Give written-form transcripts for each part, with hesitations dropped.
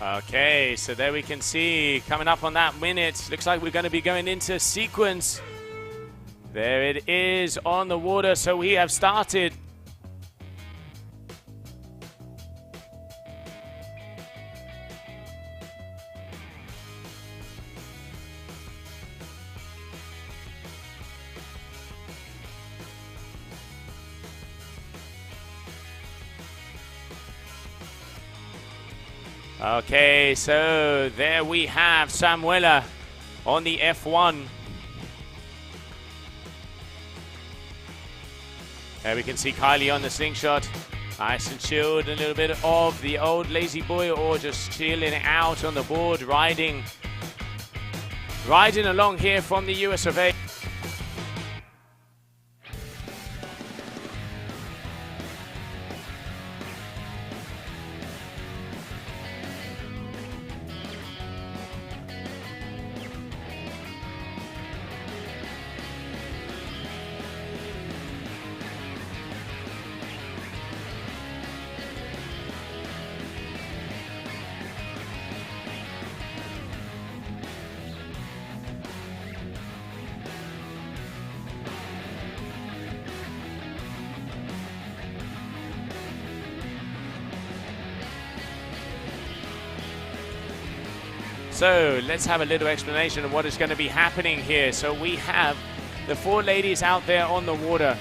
Okay, so there we can see coming up on that minute. Looks like we're going to be going into sequence. There it is on the water. So we have started. Okay, so there we have Samuela on the F1. There we can see Kylie on the slingshot. Nice and chilled, a little bit of the old lazy boy or just chilling out on the board, riding along here from the US of A. So let's have a little explanation of what is going to be happening here. So we have the 4 ladies out there on the water.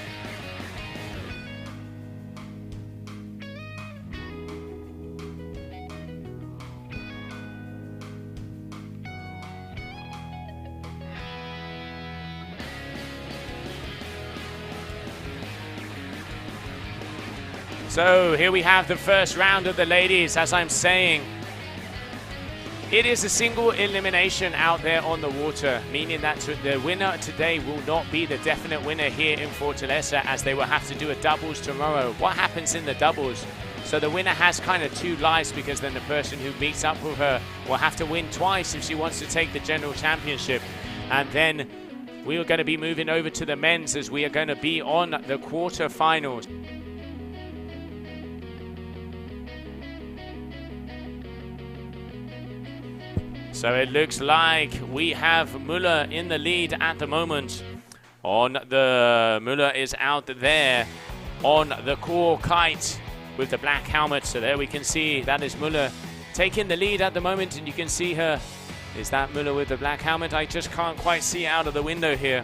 So here we have the first round of the ladies, as I'm saying. It is a single elimination out there on the water, meaning that the winner today will not be the definite winner here in Fortaleza, as they will have to do a doubles tomorrow. What happens in the doubles? So the winner has kind of 2 lives, because then the person who meets up with her will have to win twice if she wants to take the general championship. And then we are going to be moving over to the men's, as we are going to be on the quarterfinals. So it looks like we have Muller in the lead at the moment. Muller is out there on the core kite with the black helmet. So there we can see that is Muller taking the lead at the moment, and you can see her. Is that Muller with the black helmet? I just can't quite see out of the window here.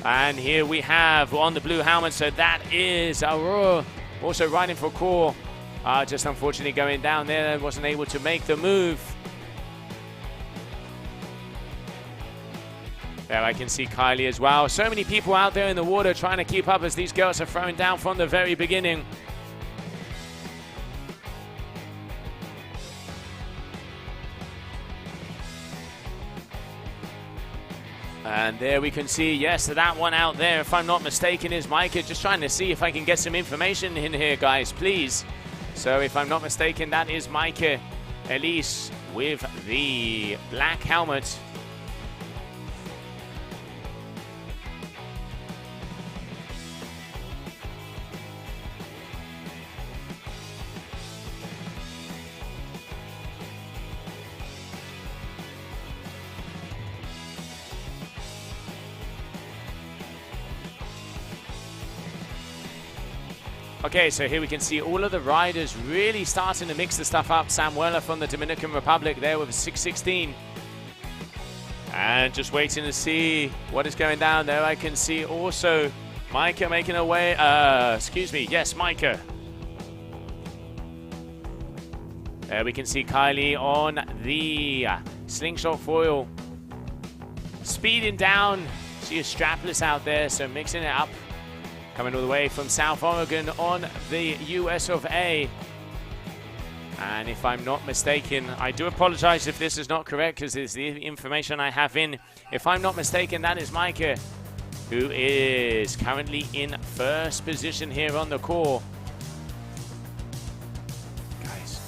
And here we have on the blue helmet, so that is Aurora, also riding for core. Just unfortunately going down there and wasn't able to make the move. There I can see Kylie as well. So many people out there in the water trying to keep up, as these girls are throwing down from the very beginning. And there we can see, yes, that one out there, if I'm not mistaken, is Micah. Just trying to see if I can get some information in here, guys, please. So if I'm not mistaken, that is Micah Elise with the black helmet. Okay, so here we can see all of the riders really starting to mix the stuff up. Samuela from the Dominican Republic there with a 6:16. And just waiting to see what is going down there. I can see also Micah making her way. Yes, Micah. There we can see Kylie on the slingshot foil. Speeding down. She is strapless out there, so mixing it up. Coming all the way from South Oregon on the US of A. And if I'm not mistaken, I do apologize if this is not correct, because it's the information I have in. If I'm not mistaken, that is Micah, who is currently in first position here on the core. Guys.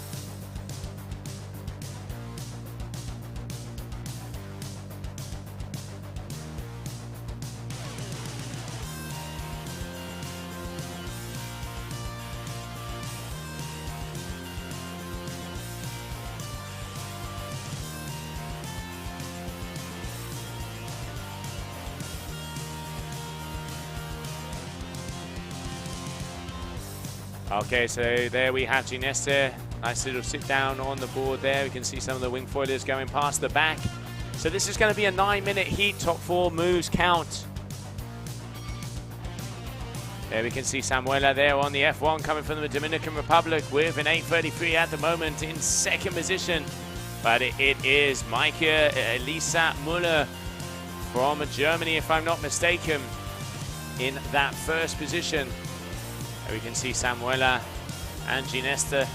Okay, so there we have Ginesta. Nice little sit down on the board there. We can see some of the wing foilers going past the back. So this is going to be a 9-minute heat. Top 4 moves count. There we can see Samuela there on the F1 coming from the Dominican Republic with an 8:33 at the moment in second position. But it is Maike Elisa Müller from Germany, if I'm not mistaken, in that first position. There we can see Samuela and Ginesta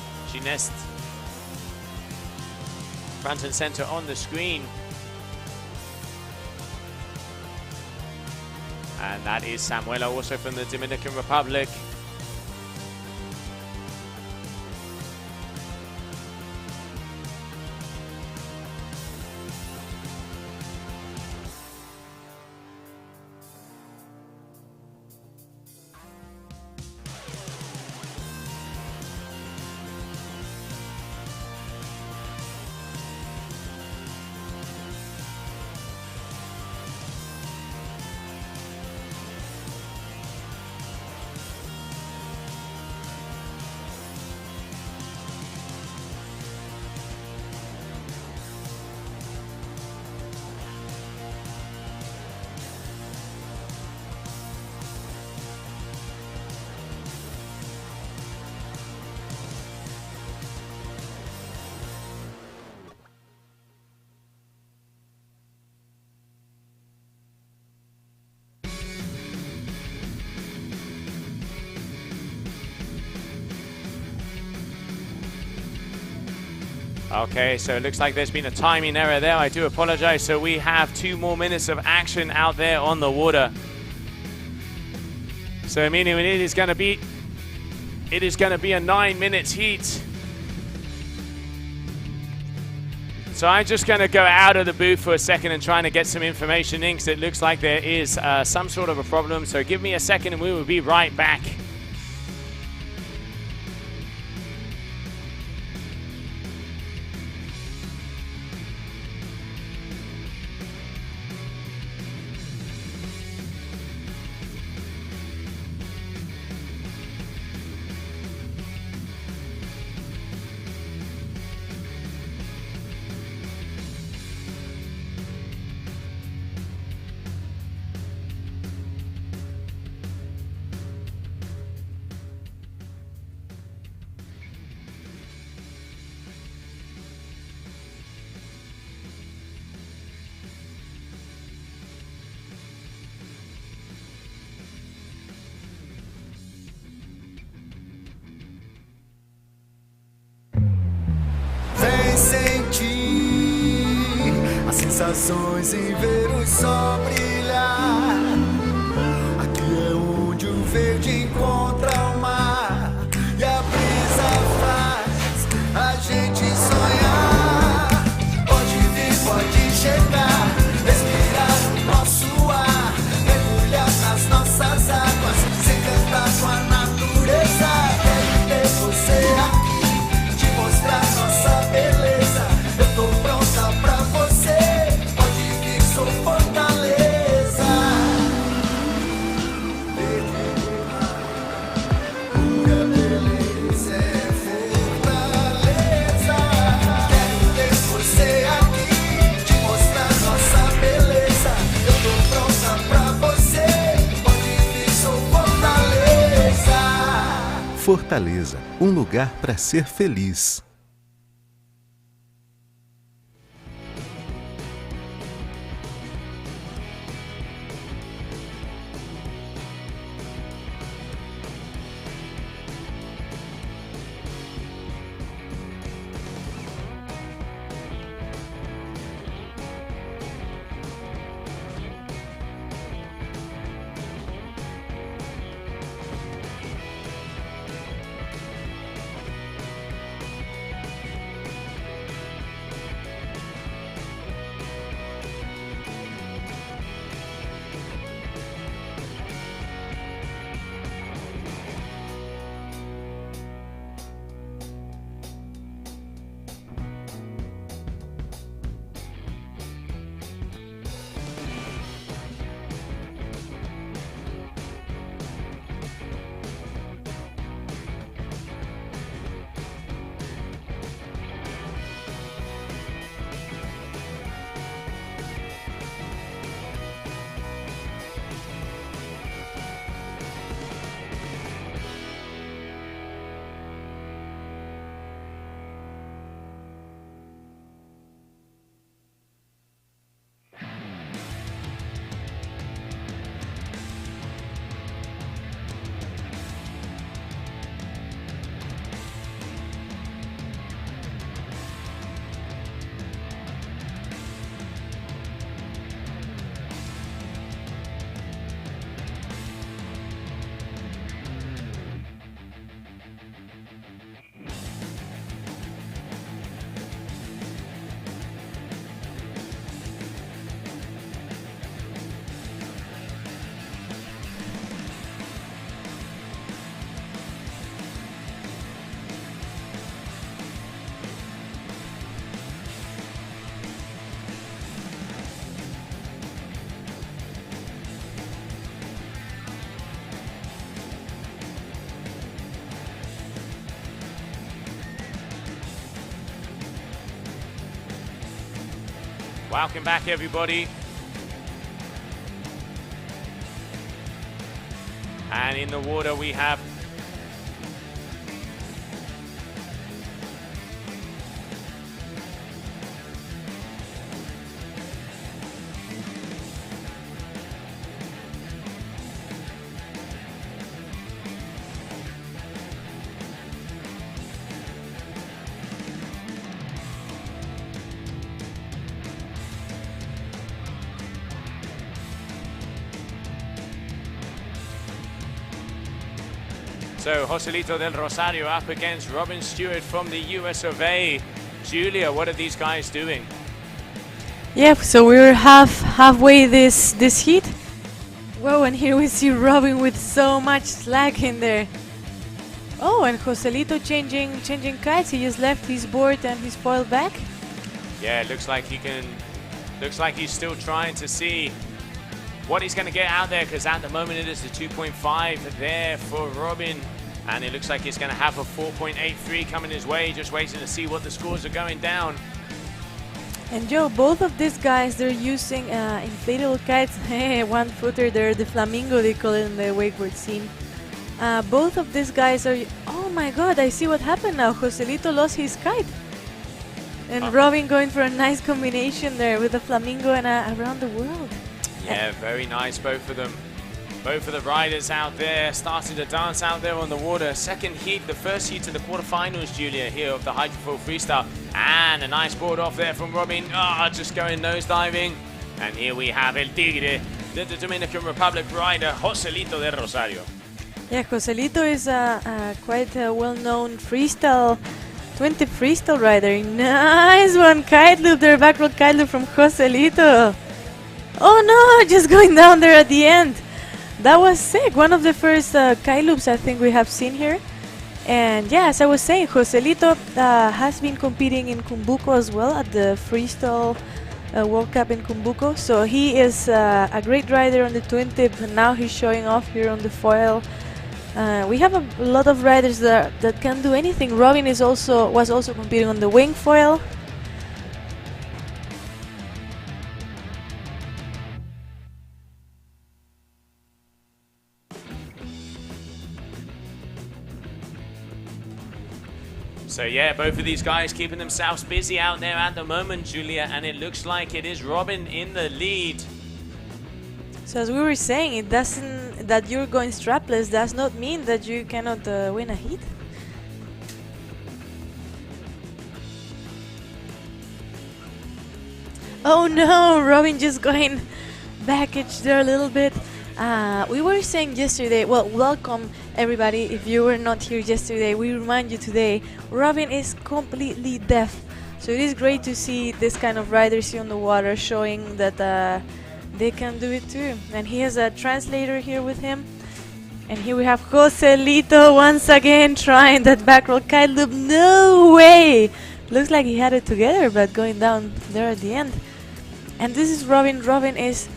front and center on the screen. And that is Samuela, also from the Dominican Republic. Okay, so it looks like there's been a timing error there. I do apologize. So we have 2 more minutes of action out there on the water. So meaning it is going to be a 9 minutes heat. So I'm just going to go out of the booth for a second and trying to get some information in, because it looks like there is some sort of a problem. So give me a second and we will be right back. Sensações em ver o sol brilhar. Aqui é onde o verde encontra o mar e a brisa faz a gente sonhar. Pode vir, pode chegar, respirar o nosso ar, mergulhar nas nossas águas, se encantar com a natureza. Quero ter você aqui, te mostrar nossa beleza. Eu tô pronta pra você. Sou Fortaleza, pura beleza é Fortaleza. Quero ter você aqui, te mostrar nossa beleza. Eu tô pronta pra você, pode vir, sou Fortaleza. Fortaleza, um lugar para ser feliz. Welcome back, everybody. And in the water we have so Joselito del Rosario up against Robin Stewart from the US of A. Julia, what are these guys doing? Yeah, so we're halfway this heat. Whoa, and here we see Robin with so much slack in there. Oh, and Joselito changing kites. He just left his board and his foil back. Yeah, it looks like he's still trying to see what he's going to get out there, because at the moment it is the 2.5 there for Robin, and it looks like he's going to have a 4.83 coming his way, just waiting to see what the scores are going down. And Joe, both of these guys, they're using inflatable kites. One footer there, the flamingo they call it in the wakeboard scene. Both of these guys are, oh my god, I see what happened now. Joselito lost his kite. And Robin going for a nice combination there with the flamingo and around the world. Yeah, very nice, both of them. Both of the riders out there starting to dance out there on the water. Second heat, the first heat of the quarterfinals, Julia, here of the Hydrofoil Freestyle. And a nice board off there from Robin. Just going nose diving. And here we have El Tigre, the Dominican Republic rider, Joselito del Rosario. Yeah, Joselito is a quite a well-known freestyle, 20 freestyle rider. Nice one, kite loop there, back roll kite loop from Joselito. Oh no, just going down there at the end. That was sick. One of the first kite loops I think we have seen here. And yeah, as I was saying, Joselito has been competing in Kumbuko as well at the Freestyle World Cup in Kumbuko. So he is a great rider on the twin tip, and now he's showing off here on the foil. We have a lot of riders that can do anything. Robin was also competing on the wing foil. So yeah, both of these guys keeping themselves busy out there at the moment, Julia, and it looks like it is Robin in the lead. So as we were saying, it doesn't that you're going strapless does not mean that you cannot win a heat. Oh no, Robin just going backage there a little bit. We were saying yesterday, well, welcome everybody. If you were not here yesterday, we remind you today, Robin is completely deaf. So it is great to see this kind of riders here on the water showing that they can do it too. And he has a translator here with him. And here we have Joselito once again trying that back roll kite loop. No way! Looks like he had it together, but going down there at the end. And this is Robin. Robin is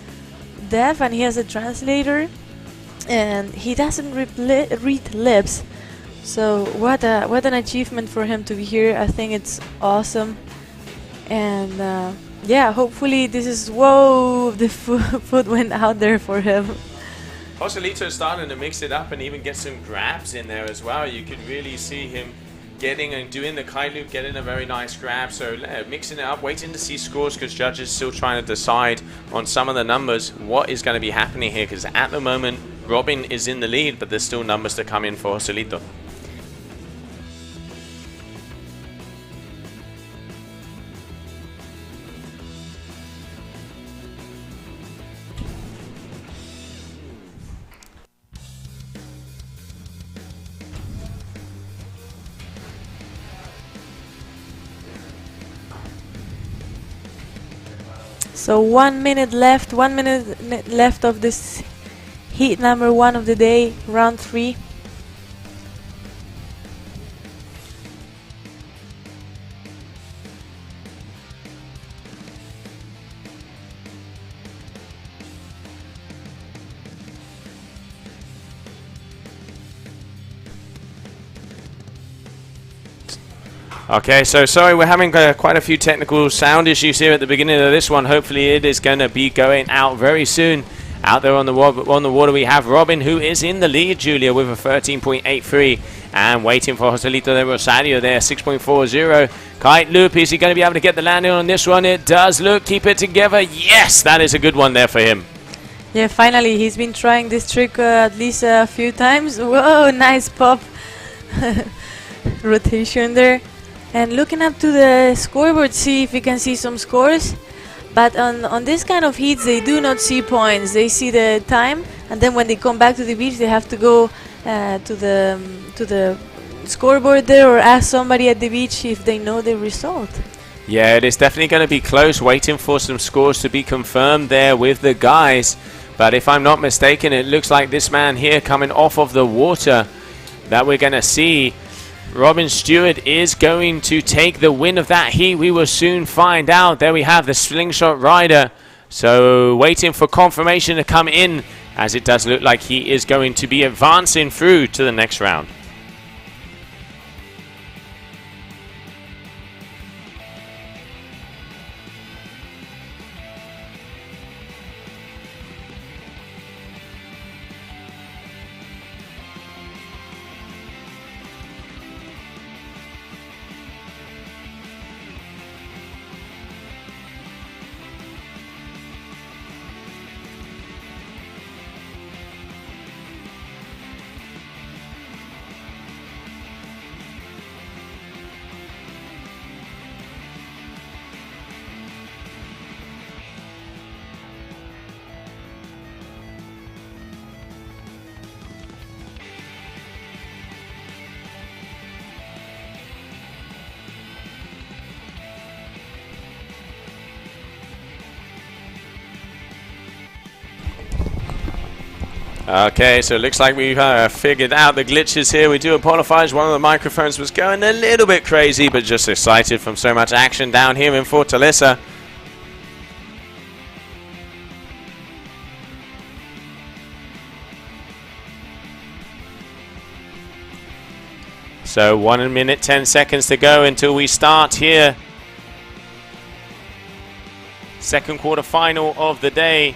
deaf and he has a translator, and he doesn't read lips. So what an achievement for him to be here. I think it's awesome. And yeah, hopefully this is, whoa, the foot went out there for him. Joselito starting to mix it up and even get some grabs in there as well. You could really see him getting and doing the kite loop, getting a very nice grab. So mixing it up, waiting to see scores, because judges still trying to decide on some of the numbers what is going to be happening here, because at the moment Robin is in the lead, but there's still numbers to come in for Joselito. So 1 minute left, 1 minute left of this heat number 1 of the day, round 3. Okay, so sorry, we're having quite a few technical sound issues here at the beginning of this one. Hopefully it is going to be going out very soon. Out there on the water, we have Robin, who is in the lead, Julia, with a 13.83. And waiting for Joselito de Rosario there, 6.40. Kite loop, is he going to be able to get the landing on this one? It does. Look, keep it together. Yes, that is a good one there for him. Yeah, finally, he's been trying this trick at least a few times. Whoa, nice pop. Rotation there. And looking up to the scoreboard, see if we can see some scores. But on this kind of heats, they do not see points. They see the time, and then when they come back to the beach, they have to go to the scoreboard there or ask somebody at the beach if they know the result. Yeah, it is definitely going to be close, waiting for some scores to be confirmed there with the guys. But if I'm not mistaken, it looks like this man here coming off of the water that we're going to see. Robin Stewart is going to take the win of that heat. We will soon find out. There we have the slingshot rider. So waiting for confirmation to come in, as it does look like he is going to be advancing through to the next round. Okay, so it looks like we've figured out the glitches here. We do apologize. One of the microphones was going a little bit crazy, but just excited from so much action down here in Fortaleza. So 1 minute 10 seconds to go until we start here. Second quarter final of the day.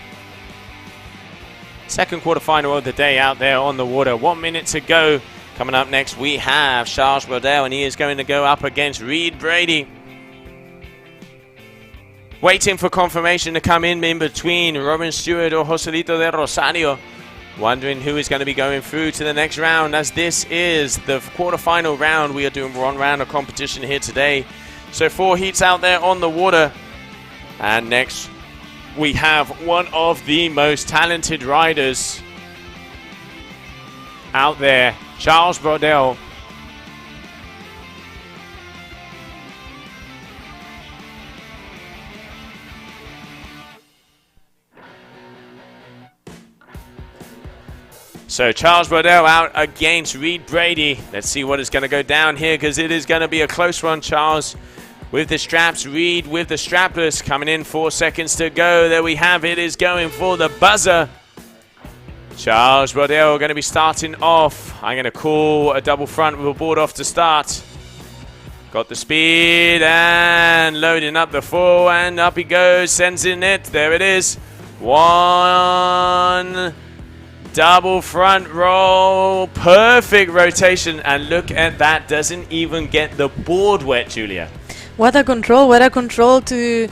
Second quarter final of the day out there on the water. 1 minute to go. Coming up next, we have Charles Brodel, and he is going to go up against Reed Brady. Waiting for confirmation to come in between Robin Stewart or Joselito de Rosario. Wondering who is going to be going through to the next round, as this is the quarterfinal round. We are doing one round of competition here today. So 4 heats out there on the water. And next, we have one of the most talented riders out there, Charles Brodel. So Charles Brodel out against Reed Brady. Let's see what is going to go down here, because it is going to be a close one. Charles with the straps, Reed with the strapless, coming in 4 seconds to go. There we have it, is going for the buzzer. Charles Brodel going to be starting off. I'm going to call a double front with a board off to start. Got the speed and loading up the full, and up he goes, sends in it. There it is. 1 double front roll, perfect rotation, and look at that, doesn't even get the board wet, Julia. What a control to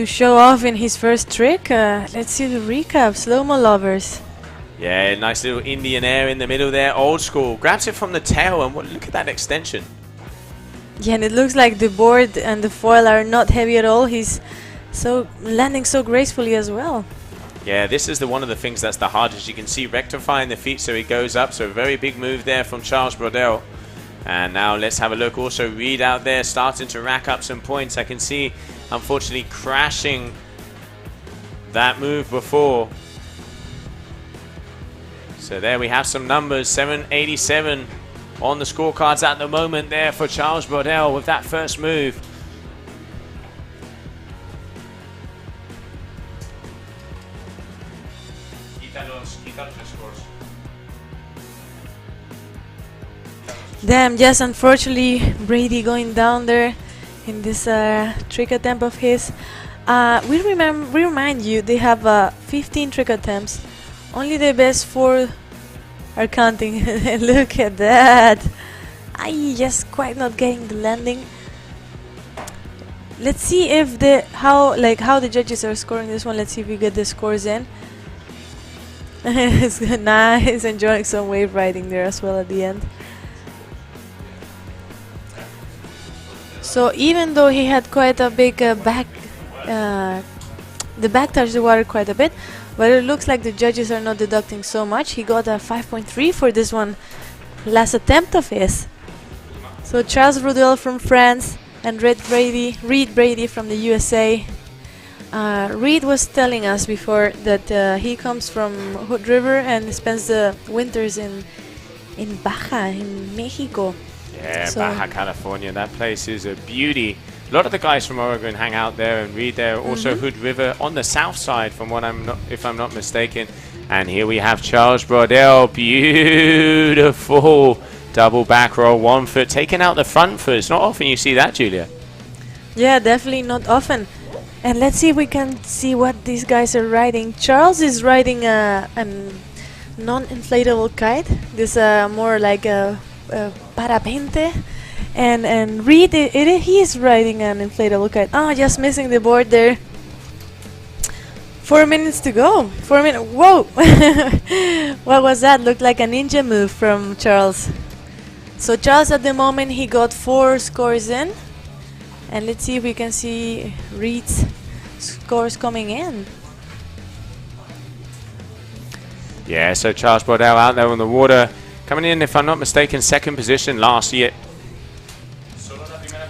show off in his first trick. Let's see the recap, slow-mo lovers. Yeah, nice little Indian air in the middle there, old school. Grabs it from the tail, and look at that extension. Yeah, and it looks like the board and the foil are not heavy at all. He's landing so gracefully as well. Yeah, this is one of the things that's the hardest. You can see rectifying the feet so he goes up. So a very big move there from Charles Brodel. And now let's have a look. Also, Reed out there starting to rack up some points. I can see, unfortunately, crashing that move before. So there we have some numbers. 787 on the scorecards at the moment there for Charles Brodel with that first move. Damn, yes, unfortunately, Brady going down there in this trick attempt of his. We remind you, they have 15 trick attempts. Only the best 4 are counting. Look at that. I just quite not getting the landing. Let's see if how the judges are scoring this one. Let's see if we get the scores in. It's nice, enjoying some wave riding there as well at the end. So even though he had quite a big back, the back touched the water quite a bit, but it looks like the judges are not deducting so much. He got a 5.3 for this one, last attempt of his. So Charles Rodel from France and Reed Brady from the USA. Reed was telling us before that he comes from Hood River and spends the winters in Baja, in Mexico. Yeah, So- Baja California. That place is a beauty. A lot of the guys from Oregon hang out there and read there. Also Hood River on the south side, from what if I'm not mistaken. And here we have Charles Brodell. Beautiful double back roll, 1 foot, taking out the front foot. It's not often you see that, Julia. Yeah, definitely not often. And let's see if we can see what these guys are riding. Charles is riding a non-inflatable kite. This more like a parapente. And Reed, he is riding an inflatable kite. Oh, just missing the board there. 4 minutes to go. 4 minutes. Whoa! What was that? Looked like a ninja move from Charles. So Charles, at the moment, he got 4 scores in. And let's see if we can see Reed's scores coming in. Yeah, so Charles Brodell out there on the water, coming in, if I'm not mistaken, 2nd position last year.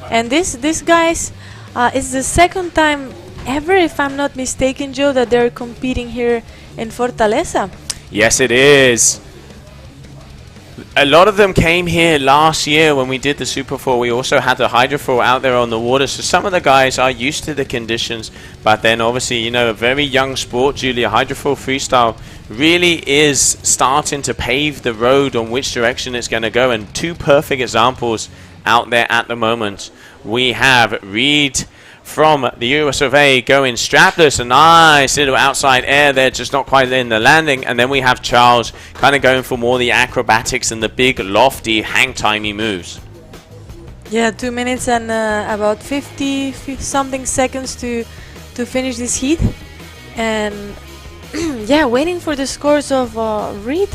And this guys is the 2nd time ever, if I'm not mistaken, Joe, that they're competing here in Fortaleza. Yes, it is. A lot of them came here last year when we did the Super 4. We also had the Hydrofoil out there on the water. So some of the guys are used to the conditions. But then obviously, you know, a very young sport, Julia. Hydrofoil Freestyle really is starting to pave the road on which direction it's going to go. And 2 perfect examples out there at the moment. We have Reed from the US of A going strapless, a nice little outside air there, just not quite in the landing. And then we have Charles kind of going for more the acrobatics and the big lofty hang timey moves. Yeah, 2 minutes and about 50 something seconds to finish this heat. And yeah, waiting for the scores of Reed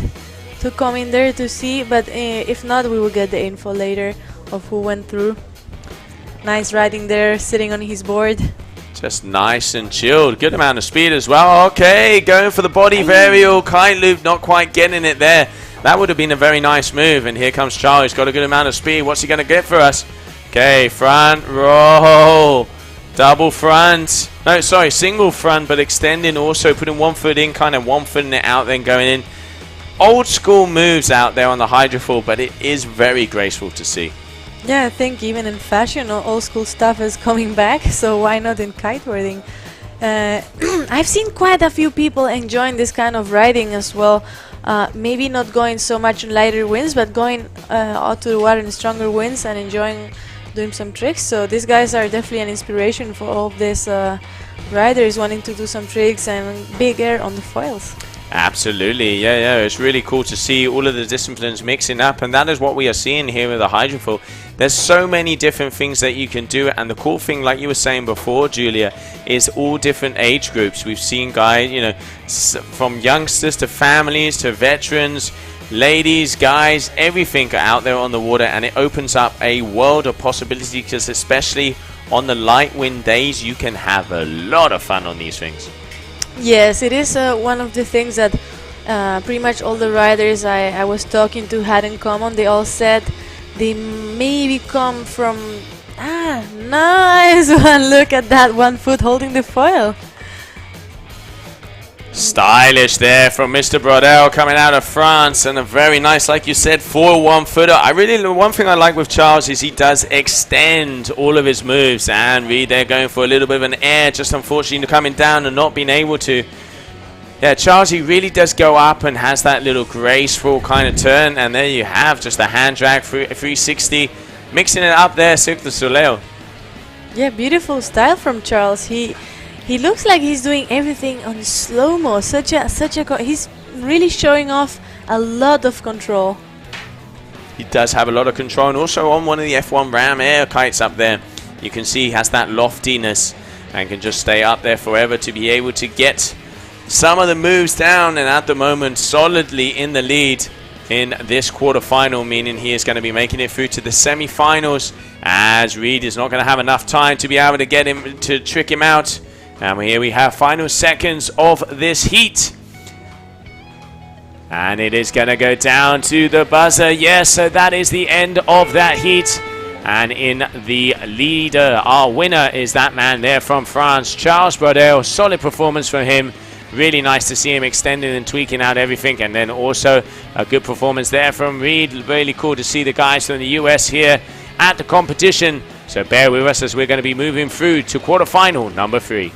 to come in there to see. But if not, we will get the info later of who went through. Nice riding there, sitting on his board. Just nice and chilled. Good amount of speed as well. Okay, going for the body varial. Kite loop, not quite getting it there. That would have been a very nice move. And here comes Charlie. He's got a good amount of speed. What's he going to get for us? Okay, front roll. Double front. No, sorry, single front, but extending also. Putting 1 foot in, kind of 1 foot in it out, then going in. Old school moves out there on the Hydrofoil, but it is very graceful to see. Yeah, I think even in fashion, old school stuff is coming back, so why not in kiteboarding? I've seen quite a few people enjoying this kind of riding as well. Maybe not going so much in lighter winds, but going out to the water in stronger winds and enjoying doing some tricks. So these guys are definitely an inspiration for all of these riders wanting to do some tricks and big air on the foils. Absolutely, yeah, it's really cool to see all of the disciplines mixing up, and that is what we are seeing here with the Hydrofoil. There's so many different things that you can do, and the cool thing, like you were saying before, Julia, is all different age groups. We've seen guys, you know, from youngsters to families to veterans, ladies, guys, everything are out there on the water, and it opens up a world of possibility, because especially on the light wind days, you can have a lot of fun on these things. Yes, it is one of the things that pretty much all the riders I was talking to had in common. They all said they maybe come from... nice one! Look at that 1 foot holding the foil. Stylish there from Mr. Brodell coming out of France, and a very nice, like you said, 4 1-footer. One thing I like with Charles is he does extend all of his moves, and Reed there going for a little bit of an air, just unfortunately coming down and not being able to Yeah, Charles, he really does go up and has that little graceful kind of turn, and there you have just a hand drag 360, mixing it up there, Cirque du Soleil. Yeah, beautiful style from Charles. He looks like he's doing everything on slow-mo. He's really showing off a lot of control. He does have a lot of control, and also on one of the F1 Ram air kites up there, you can see he has that loftiness and can just stay up there forever to be able to get some of the moves down, and at the moment solidly in the lead in this quarterfinal, meaning he is going to be making it through to the semi-finals, as Reed is not going to have enough time to be able to get him to trick him out. And here we have final seconds of this heat, and it is going to go down to the buzzer. Yes, so that is the end of that heat. And in the leader, our winner is that man there from France, Charles Brodel. Solid performance from him. Really nice to see him extending and tweaking out everything. And then also a good performance there from Reed. Really cool to see the guys from the US here at the competition. So bear with us as we're going to be moving through to quarterfinal number 3.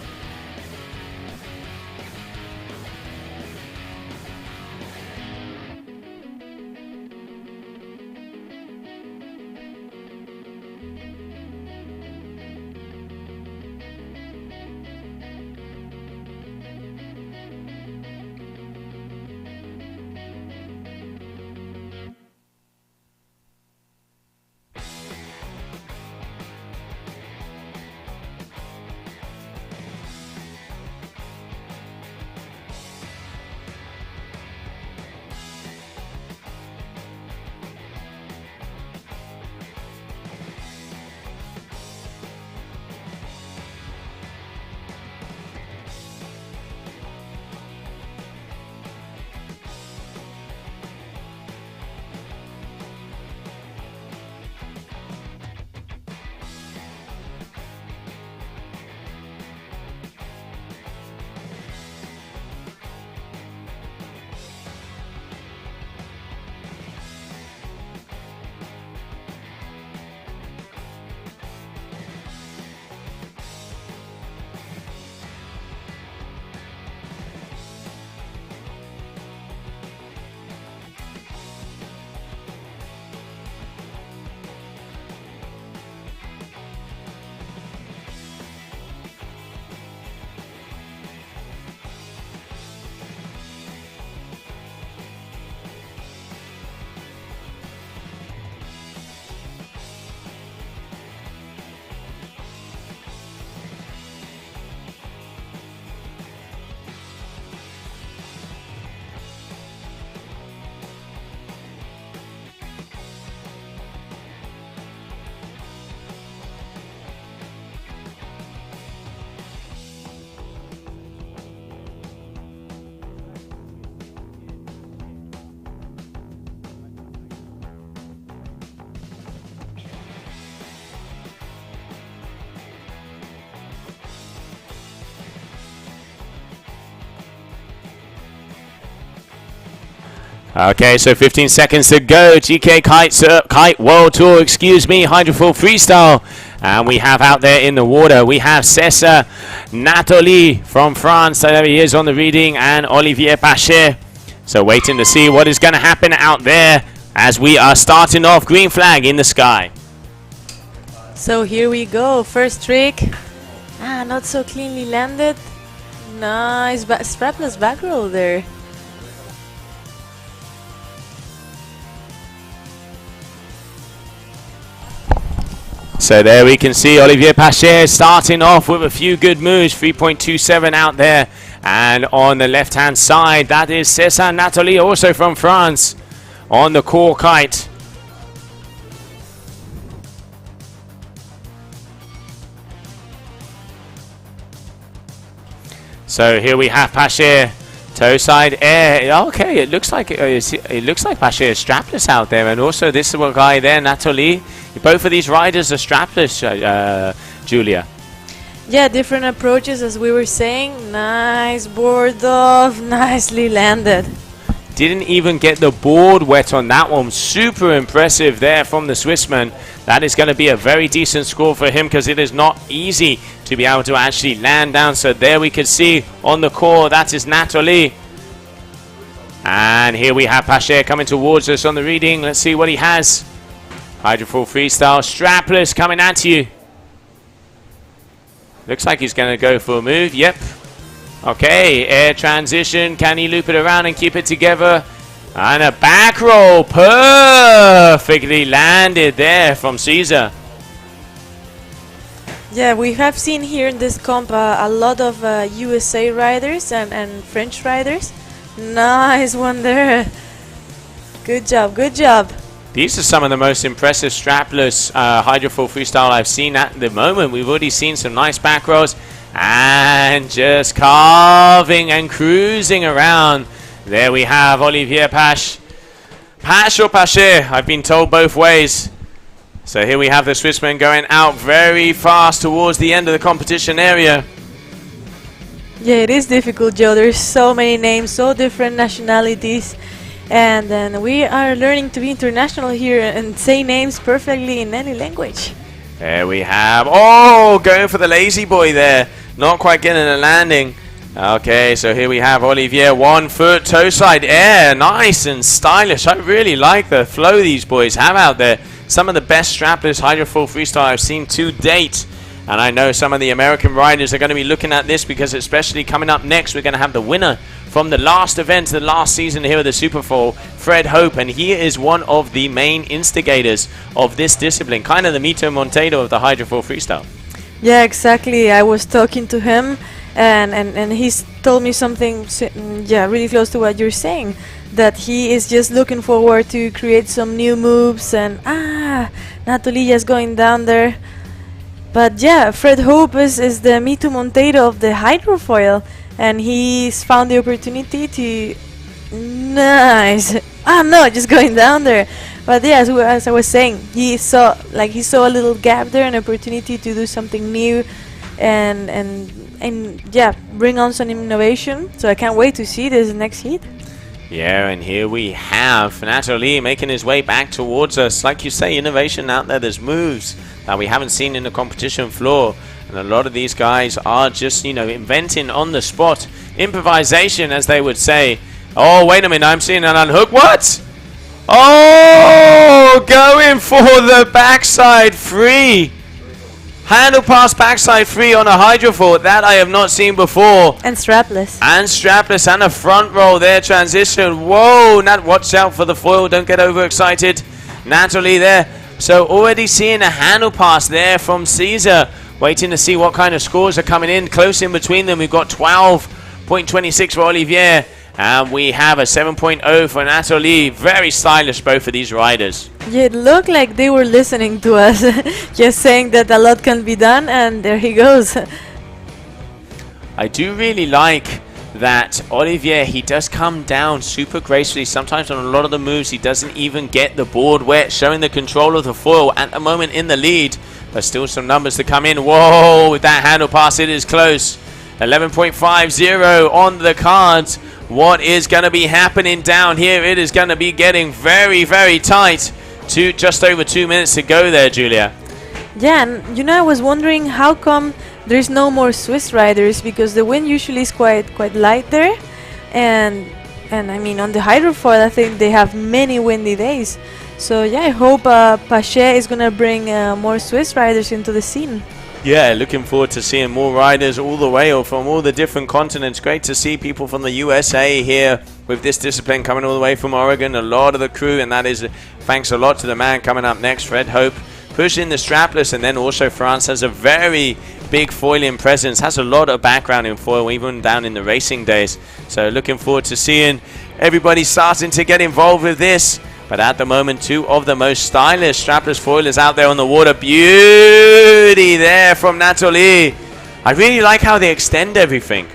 Okay, so 15 seconds to go. GKA Kite World Tour, Hydrofoil Freestyle. And we have out there in the water, we have César Nathalie from France. There he is on the reading, and Olivier Pachet. So waiting to see what is going to happen out there as we are starting off. Green flag in the sky. So here we go. First trick. Not so cleanly landed. Nice strapless back roll there. So there we can see Olivier Pachet starting off with a few good moves. 3.27 out there. And on the left-hand side, that is César Nathalie, also from France, on the core kite. So here we have Pachet, toe side air. Okay, it looks like Pachet is strapless out there, and also this little guy there, Nathalie. Both of these riders are strapless, Julia. Yeah, different approaches, as we were saying. Nice board off, nicely landed. Didn't even get the board wet on that one. Super impressive there from the Swissman. That is going to be a very decent score for him, because it is not easy to be able to actually land down. So there we can see on the core, that is Natalie. And here we have Pache coming towards us on the reading. Let's see what he has. Hydrofoil Freestyle, strapless coming at you. Looks like he's going to go for a move. Yep. Okay, air transition. Can he loop it around and keep it together? And a back roll. Perfectly landed there from Caesar. Yeah, we have seen here in this comp a lot of USA riders and French riders. Nice one there. Good job, good job. These are some of the most impressive strapless Hydrofoil Freestyle I've seen at the moment. We've already seen some nice back rolls and just carving and cruising around. There we have Olivier Pache. Pache or Pache? I've been told both ways. So here we have the Swissman going out very fast towards the end of the competition area. Yeah, it is difficult, Joe. There's so many names, so different nationalities. And then we are learning to be international here and say names perfectly in any language. There we have, oh, going for the lazy boy there. Not quite getting a landing. Okay, so here we have Olivier, 1 foot, toe side air. Nice and stylish. I really like the flow these boys have out there. Some of the best strapless Hydrofoil Freestyle I've seen to date. And I know some of the American riders are going to be looking at this because especially coming up next, we're going to have the winner from the last event, the last season here at the Superfoil, Fred Hope. And he is one of the main instigators of this discipline, kind of the Mito Monteiro of the Hydrofoil Freestyle. Yeah, exactly. I was talking to him and he's told me something, yeah, really close to what you're saying. That he is just looking forward to create some new moves and Natalie just going down there. But yeah, Fred Hope is the Mito Monteiro of the Hydrofoil, and he's found the opportunity to nice. No, just going down there. But yeah, as I was saying, he saw a little gap there, an opportunity to do something new, and yeah, bring on some innovation. So I can't wait to see this next heat. Yeah, and here we have Natalie making his way back towards us. Like you say, innovation out there. There's moves that we haven't seen in the competition floor. And a lot of these guys are just, you know, inventing on the spot. Improvisation, as they would say. Oh, wait a minute. I'm seeing an unhook. What? Oh, going for the backside free. Handle pass backside free on a Hydrofoil. That I have not seen before. And strapless. And strapless and a front roll there. Transition. Whoa. Nat, watch out for the foil. Don't get overexcited. Natalie there. So already seeing a handle pass there from Caesar. Waiting to see what kind of scores are coming in. Close in between them. We've got 12.26 for Olivier. And we have a 7.0 for Natalie. Very stylish, both of these riders. Yeah, it looked like they were listening to us. Just saying that a lot can be done, and there he goes. I do really like that Olivier, he does come down super gracefully. Sometimes on a lot of the moves, he doesn't even get the board wet, showing the control of the foil at the moment in the lead. But still some numbers to come in. Whoa, with that handle pass, it is close. 11.50 on the cards. What is going to be happening down here? It is going to be getting very, very tight. To just over 2 minutes to go there, Julia. Yeah, and you know, I was wondering how come there's no more Swiss riders, because the wind usually is quite light there, and I mean on the Hydrofoil I think they have many windy days. So yeah, I hope Pache is gonna bring more Swiss riders into the scene. Yeah, looking forward to seeing more riders all the way or from all the different continents. Great to see people from the USA here with this discipline coming all the way from Oregon. A lot of the crew, and that is thanks a lot to the man coming up next, Fred Hope, pushing the strapless. And then also France has a very big foiling presence, has a lot of background in foil, even down in the racing days. So looking forward to seeing everybody starting to get involved with this. But at the moment, two of the most stylish strapless foilers out there on the water. Beauty there from Natalie. I really like how they extend everything.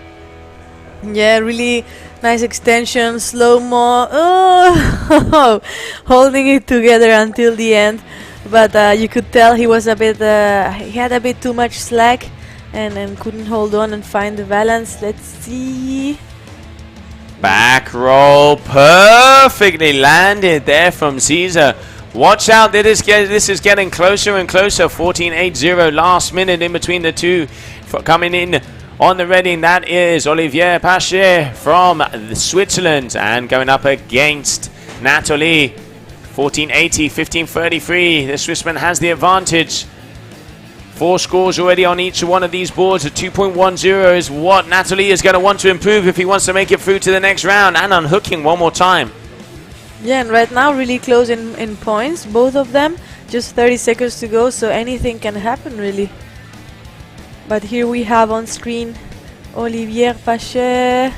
Yeah, really nice extension, slow-mo. Oh, holding it together until the end. But you could tell he was a bit, he had a bit too much slack and couldn't hold on and find the balance. Let's see. Back roll, perfectly landed there from Caesar. Watch out, this is getting closer and closer. 14.80 last minute in between the two coming in on the reading, that is Olivier Pache from Switzerland, and going up against Natalie. 1480, 1533. The Swissman has the advantage. 4 scores already on each one of these boards. A 2.10 is what Natalie is going to want to improve if he wants to make it through to the next round, and unhooking one more time. Yeah, and right now really close in points, both of them. Just 30 seconds to go, so anything can happen really. But here we have on screen Olivier Pache.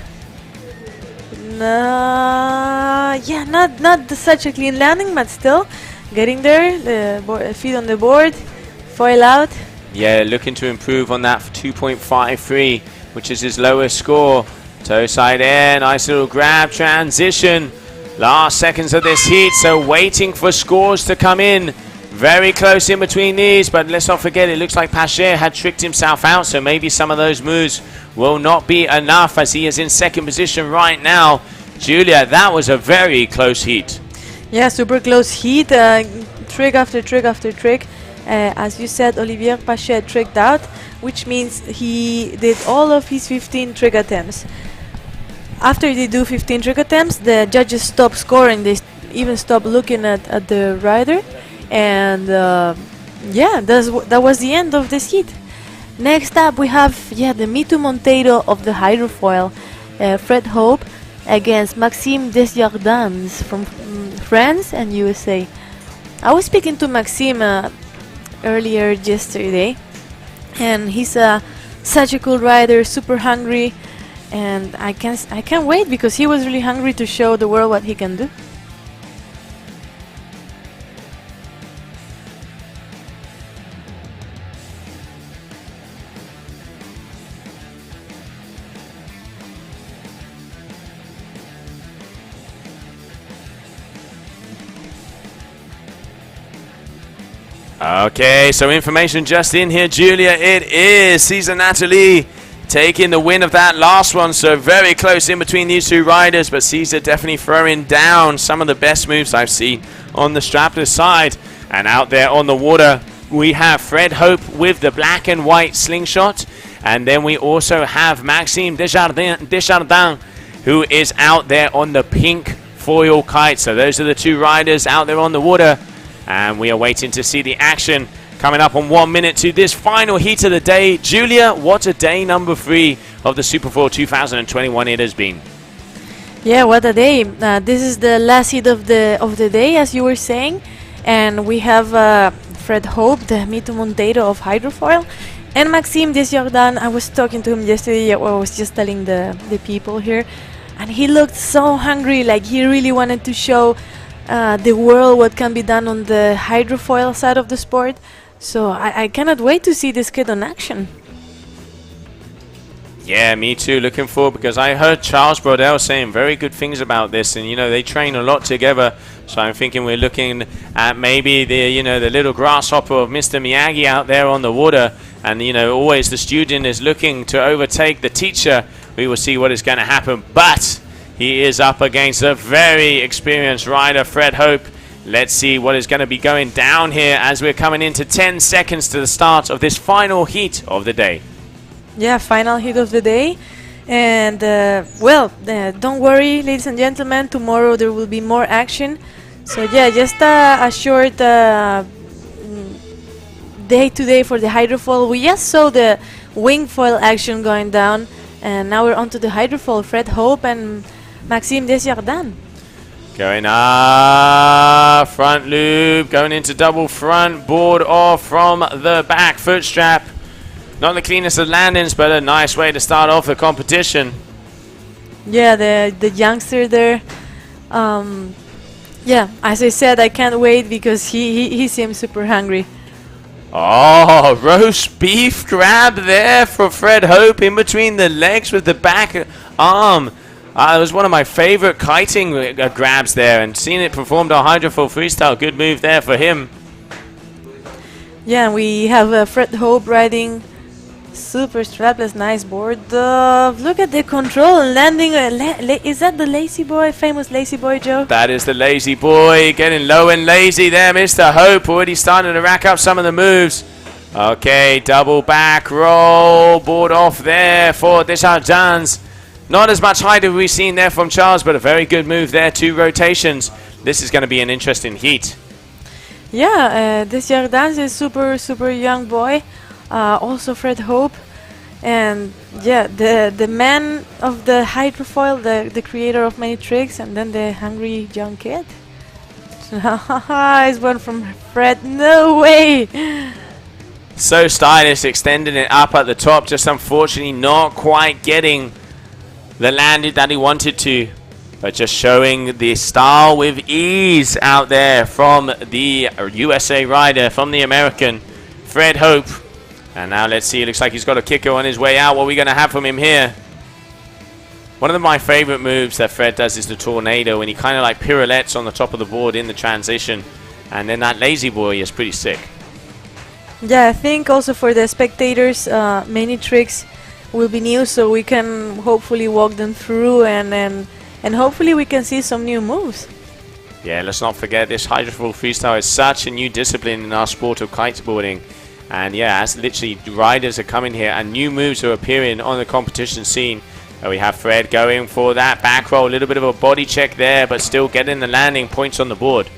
Yeah, not such a clean landing, but still getting there. The feet on the board, foil out. Yeah, looking to improve on that for 2.53, which is his lowest score. Toe side air, nice little grab transition. Last seconds of this heat, so waiting for scores to come in. Very close in between these, but let's not forget, it looks like Pache had tricked himself out, so maybe some of those moves will not be enough, as he is in second position right now. Julia, that was a very close heat. Yeah, super close heat. Trick after trick after trick. As you said, Olivier Pache tricked out, which means he did all of his 15 trick attempts. After they do 15 trick attempts, the judges stop scoring. They even stop looking at the rider. And yeah, that was the end of this heat. Next up we have the Mito Monteiro of the Hydrofoil, Fred Hope against Maxime Desjardins from France and USA. I was speaking to Maxime earlier yesterday, and he's such a cool rider, super hungry, and I can't wait, because he was really hungry to show the world what he can do. Okay, so information just in here, Julia. It is Cesar Natalie taking the win of that last one, so very close in between these two riders, but Cesar definitely throwing down some of the best moves I've seen on the strapless side. And out there on the water, we have Fred Hope with the black and white slingshot, and then we also have Maxime Desjardins, who is out there on the pink foil kite. So those are the two riders out there on the water. And we are waiting to see the action coming up on 1 minute to this final heat of the day. Julia, what a day number 3 of the Super 4 2021 it has been. Yeah, what a day. This is the last heat of the day, as you were saying. And we have Fred Hope, the Mito Monteiro of Hydrofoil, and Maxime Desjardins. I was talking to him yesterday. I was just telling the people here. And he looked so hungry, like he really wanted to show the world what can be done on the hydrofoil side of the sport. So I cannot wait to see this kid on action. Yeah, me too. Looking forward, because I heard Charles Brodel saying very good things about this, and they train a lot together. So I'm thinking we're looking at maybe the little grasshopper of Mr. Miyagi out there on the water, and always the student is looking to overtake the teacher. We will see what is going to happen, but he is up against a very experienced rider, Fred Hope. Let's see what is going to be going down here as we're coming into 10 seconds to the start of this final heat of the day. Yeah, final heat of the day. And, don't worry, ladies and gentlemen. Tomorrow there will be more action. So, yeah, just a short day today for the hydrofoil. We just saw the wing foil action going down. And now we're on to the hydrofoil. Fred Hope and Maxime Desjardins. Going up, front loop, going into double front, board off from the back foot strap. Not the cleanest of landings, but a nice way to start off the competition. Yeah, the youngster there. Yeah, as I said, I can't wait, because he seems super hungry. Oh, roast beef grab there for Fred Hope in between the legs with the back arm. It was one of my favorite kiting grabs there, and seeing it performed on Hydrofoil Freestyle, good move there for him. Yeah, we have Fred Hope riding super strapless, nice board. Look at the control and landing. Is that the lazy boy, famous lazy boy, Joe? That is the lazy boy, getting low and lazy there. Mr. Hope already starting to rack up some of the moves. Okay, double back roll. Board off there for Desjardins. Not as much height as we've seen there from Charles, but a very good move there. 2 rotations. This is going to be an interesting heat. Yeah, Desjardins is super young boy. Also Fred Hope. And yeah, the man of the Hydrofoil, the creator of many tricks, and then the hungry young kid. Nice one from Fred. No way! So stylish, extending it up at the top. Just unfortunately not quite getting the landing that he wanted to. But just showing the style with ease out there from the USA rider, from the American, Fred Hope. And now let's see, it looks like he's got a kicker on his way out. What are we going to have from him here? One of my favorite moves that Fred does is the tornado, when he kind of like pirouettes on the top of the board in the transition. And then that lazy boy is pretty sick. Yeah, I think also for the spectators, many tricks will be new, so we can hopefully walk them through and hopefully we can see some new moves. Yeah, let's not forget this Hydrofoil freestyle is such a new discipline in our sport of kiteboarding. And yeah, as literally riders are coming here and new moves are appearing on the competition scene. We have Fred going for that back roll, a little bit of a body check there, but still getting the landing points on the board.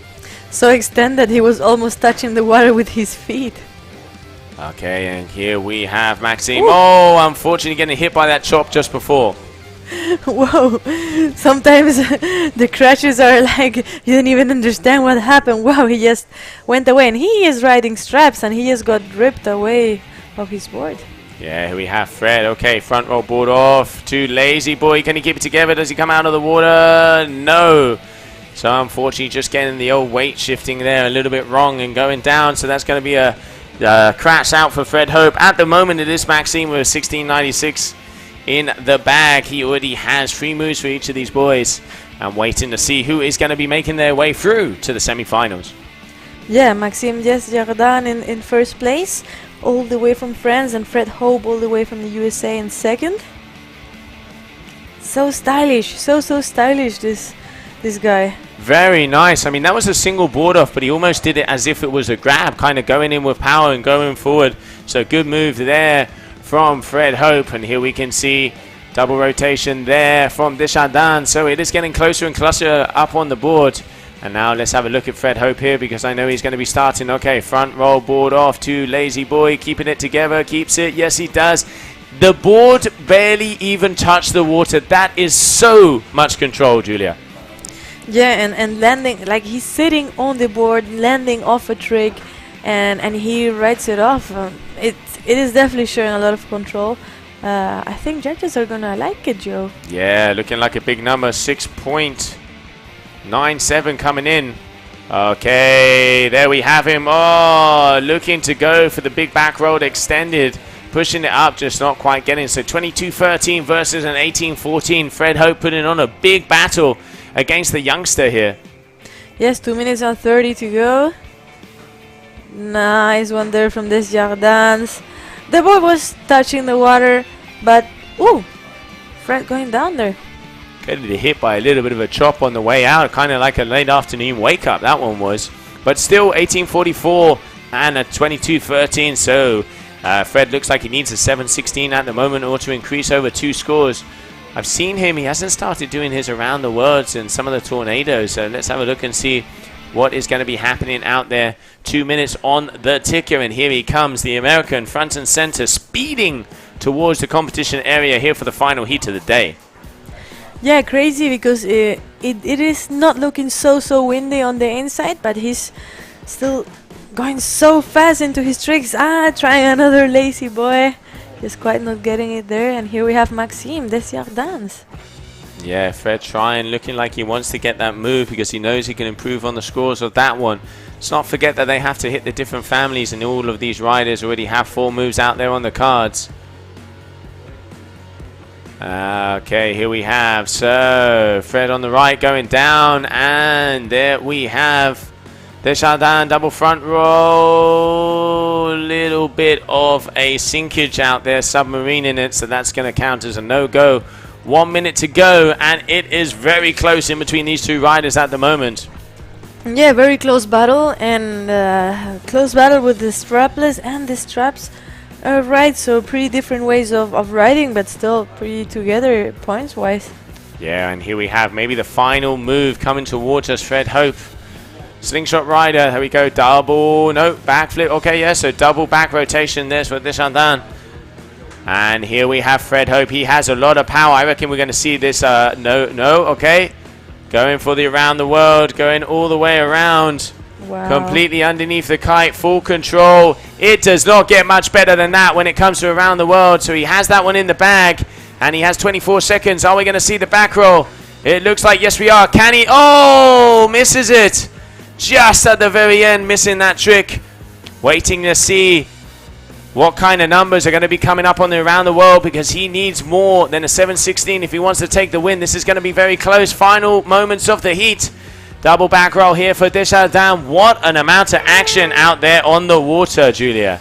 So extended, he was almost touching the water with his feet. Okay, and here we have Maxime. Ooh. Oh, unfortunately getting hit by that chop just before. Whoa, sometimes the crashes are like, you don't even understand what happened. Wow, he just went away, and he is riding straps, and he just got ripped away off his board. Yeah, here we have Fred. Okay, front roll board off to lazy boy. Can he keep it together? Does he come out of the water? No. So unfortunately just getting the old weight shifting there a little bit wrong and going down. So that's going to be a crash out for Fred Hope. At the moment it is Maxime with 1696 in the bag. He already has 3 moves for each of these boys. And waiting to see who is going to be making their way through to the semi-finals. Yeah, Maxime Desjardins in first place, all the way from France, and Fred Hope all the way from the USA in second. So stylish, so stylish this guy. Very nice. I mean, that was a single board off, but he almost did it as if it was a grab, kind of going in with power and going forward. So good move there from Fred Hope. And here we can see double rotation there from Desjardins. So it is getting closer and closer up on the board. And now let's have a look at Fred Hope here, because I know he's going to be starting. Okay, front roll board off to lazy boy, keeping it together, keeps it. Yes, he does. The board barely even touched the water. That is so much control, Julia. Yeah, and landing, like he's sitting on the board, landing off a trick, and he rides it off. It is definitely showing a lot of control. I think judges are gonna like it, Joe. Yeah, looking like a big number, 6.97 coming in. Okay, there we have him. Oh, looking to go for the big back roll extended. Pushing it up, just not quite getting. So 22-13 versus an 18-14. Fred Hope putting on a big battle against the youngster here. Yes, 2 minutes and 30 to go. Nice one there from Desjardins. The boy was touching the water, but ooh, Fred going down there. Getting hit by a little bit of a chop on the way out, kind of like a late afternoon wake up, that one was. But still 18-44 and a 22-13, so Fred looks like he needs a 7-16 at the moment, or to increase over 2 scores. I've seen him, he hasn't started doing his around the worlds and some of the tornadoes, so let's have a look and see what is going to be happening out there. 2 minutes on the ticker, and here he comes, the American, front and center, speeding towards the competition area here for the final heat of the day. Yeah, crazy, because it is not looking so windy on the inside, but he's still going so fast into his tricks. Trying another lazy boy. Just quite not getting it there. And here we have Maxime Desjardins. Yeah, Fred trying, looking like he wants to get that move because he knows he can improve on the scores of that one. Let's not forget that they have to hit the different families, and all of these riders already have 4 moves out there on the cards. Okay, here we have, so Fred on the right going down, and there we have Desjardins double front roll, little bit of a sinkage out there, submarine in it, so that's going to count as a no-go. 1 minute to go, and it is very close in between these 2 riders at the moment. Yeah, very close battle, and close battle with the strapless and the straps. Right, so pretty different ways of riding, but still pretty together points wise. Yeah, and here we have maybe the final move coming towards us, Fred Hope. Slingshot rider, there we go, double, no, backflip, okay, yeah, so double back rotation there for Desjardins. And here we have Fred Hope, he has a lot of power. I reckon we're going to see this, no, okay. Going for the around the world, going all the way around. Wow. Completely underneath the kite, full control. It does not get much better than that when it comes to around the world. So he has that one in the bag, and he has 24 seconds. Are we going to see the back roll? It looks like yes we are. Can he? Oh, misses it. Just at the very end, missing that trick. Waiting to see what kind of numbers are going to be coming up on the around the world, because he needs more than a 7:16 if he wants to take the win. This is going to be very close. Final moments of the heat. Double back roll here for Desjardins. What an amount of action out there on the water, Julia.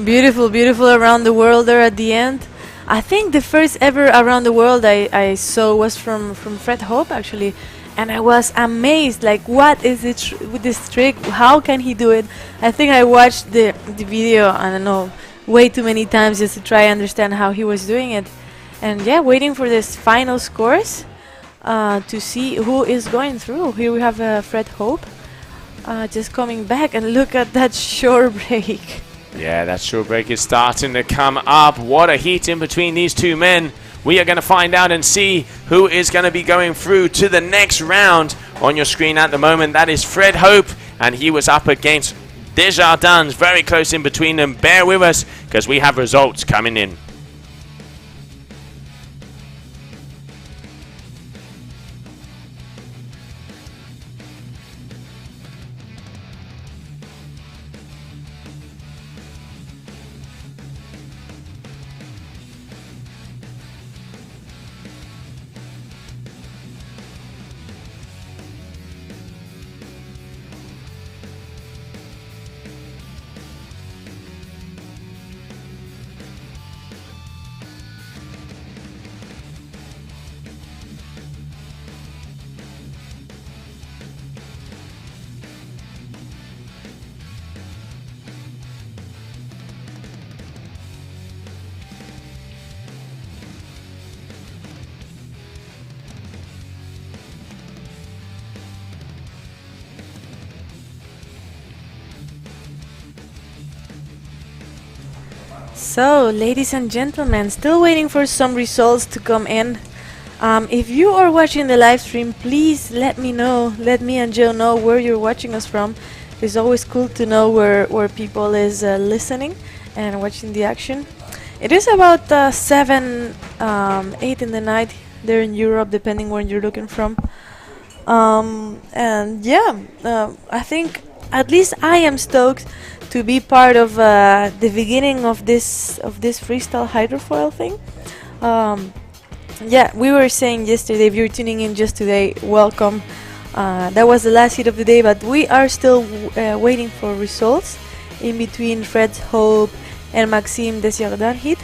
Beautiful, beautiful around the world there at the end. I think the first ever around the world I saw was from Fred Hope actually, and I was amazed. Like, what is it with this trick? How can he do it? I think I watched the video, I don't know, way too many times just to try and understand how he was doing it. And yeah, waiting for this final scores to see who is going through. Here we have Fred Hope just coming back, and look at that shore break. Yeah, that shore break is starting to come up. What a heat in between these two men. We are going to find out and see who is going to be going through to the next round. On your screen at the moment, that is Fred Hope, and he was up against Desjardins, very close in between them. Bear with us, because we have results coming in. So, ladies and gentlemen, still waiting for some results to come in. If you are watching the live stream, please let me know. Let me and Joe know where you're watching us from. It's always cool to know where people is listening and watching the action. It is about 7, 8 in the night there in Europe, depending where you're looking from. And yeah, I think at least I am stoked to be part of the beginning of this freestyle hydrofoil thing. Yeah, we were saying yesterday, if you're tuning in just today, welcome. That was the last hit of the day, but we are still waiting for results in between Fred Hope and Maxime Desjardins hit.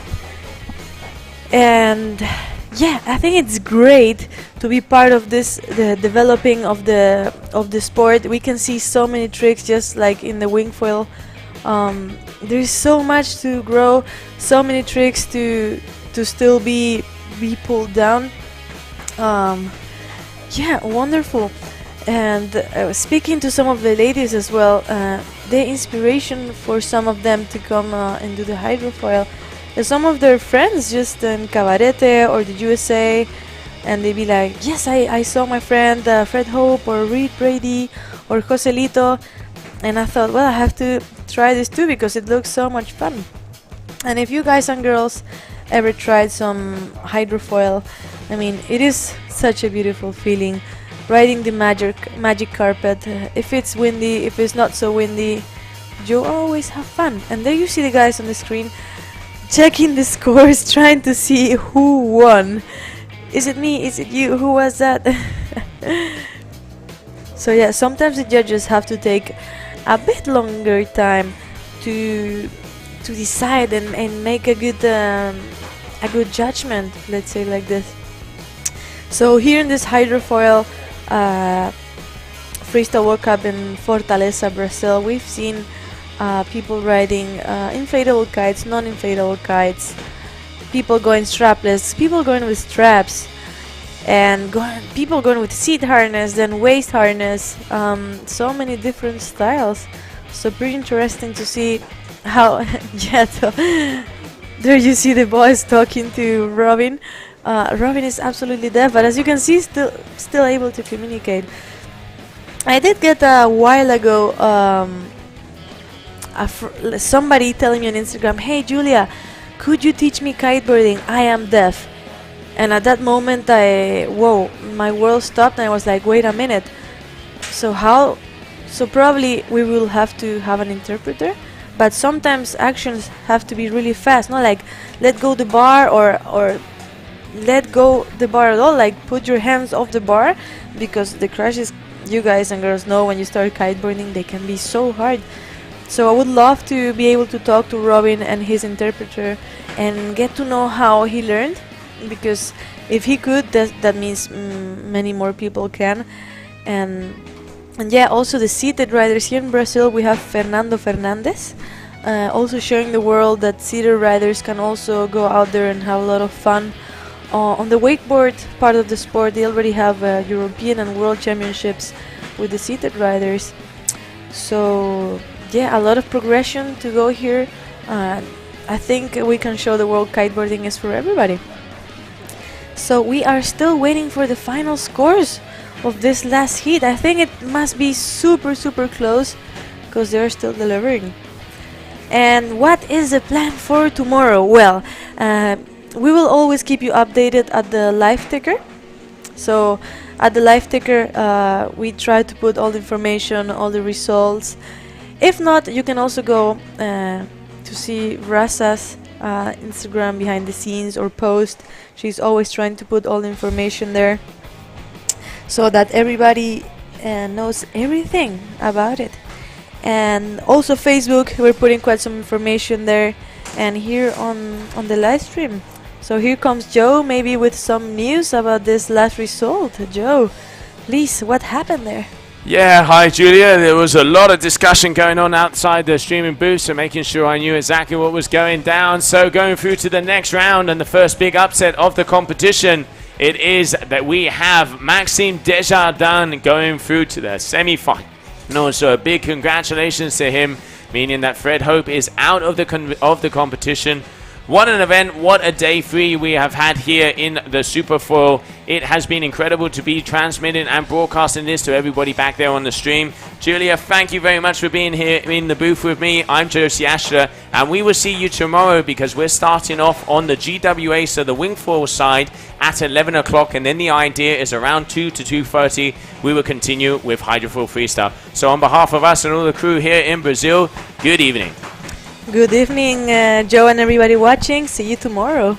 And yeah, I think it's great to be part of this, the developing of the sport. We can see so many tricks just like in the wingfoil. There's so much to grow, so many tricks to still be pulled down. Yeah, wonderful. And speaking to some of the ladies as well, the inspiration for some of them to come and do the hydrofoil is some of their friends just in Cabarete or the USA, and they be like, yes, I saw my friend Fred Hope or Reed Brady or Joselito, and I thought, well, I have to try this too because it looks so much fun. And if you guys and girls ever tried some hydrofoil, I mean, it is such a beautiful feeling riding the magic carpet. If it's windy, if it's not so windy, you always have fun. And there you see the guys on the screen checking the scores, trying to see who won. Is it me? Is it you? Who was that? So yeah, sometimes the judges have to take a bit longer time to decide and make a good judgment, let's say like this. So here in this hydrofoil, Freestyle World Cup in Fortaleza, Brazil, we've seen people riding inflatable kites, non-inflatable kites, people going strapless, people going with straps, and people going with seat harness, then waist harness, so many different styles. So pretty interesting to see how there you see the boys talking to Robin. Robin is absolutely deaf, but as you can see, still able to communicate. I did get a while ago somebody telling me on Instagram, "Hey Julia, could you teach me kiteboarding? I am deaf." And at that moment, my world stopped, and I was like, "Wait a minute. So how? So probably we will have to have an interpreter." But sometimes actions have to be really fast, not like let go the bar or let go the bar at all, like put your hands off the bar, because the crashes, you guys and girls know, when you start kiteboarding, they can be so hard. So I would love to be able to talk to Robin and his interpreter and get to know how he learned, because if he could, that means many more people can. And yeah, also the seated riders here in Brazil, we have Fernando Fernandes, also showing the world that seated riders can also go out there and have a lot of fun. On the wakeboard part of the sport, they already have European and World Championships with the seated riders. So yeah, a lot of progression to go here. I think we can show the world kiteboarding is for everybody. So we are still waiting for the final scores of this last heat. I think it must be super close, because they're still delivering. And what is the plan for tomorrow? Well, we will always keep you updated at the live ticker. So at the live ticker, we try to put all the information, all the results. If not, you can also go to see Rasa's Instagram behind the scenes or post. She's always trying to put all the information there, so that everybody knows everything about it. And also Facebook, we're putting quite some information there, and here on the live stream. So here comes Joe, maybe with some news about this last result. Joe, please, what happened there? Yeah, hi Julia. There was a lot of discussion going on outside the streaming booth, so making sure I knew exactly what was going down. So going through to the next round and the first big upset of the competition, it is that we have Maxime Desjardins going through to the semi-final. So a big congratulations to him, meaning that Fred Hope is out of the competition. What an event, what a day 3 we have had here in the Superfoil. It has been incredible to be transmitting and broadcasting this to everybody back there on the stream. Julia, thank you very much for being here in the booth with me. I'm Josie Ashler, and we will see you tomorrow, because we're starting off on the GWA, so the wingfoil side, at 11 o'clock, and then the idea is around 2 to 2:30 we will continue with Hydrofoil Freestyle. So on behalf of us and all the crew here in Brazil, good evening. Good evening, Joe and everybody watching. See you tomorrow.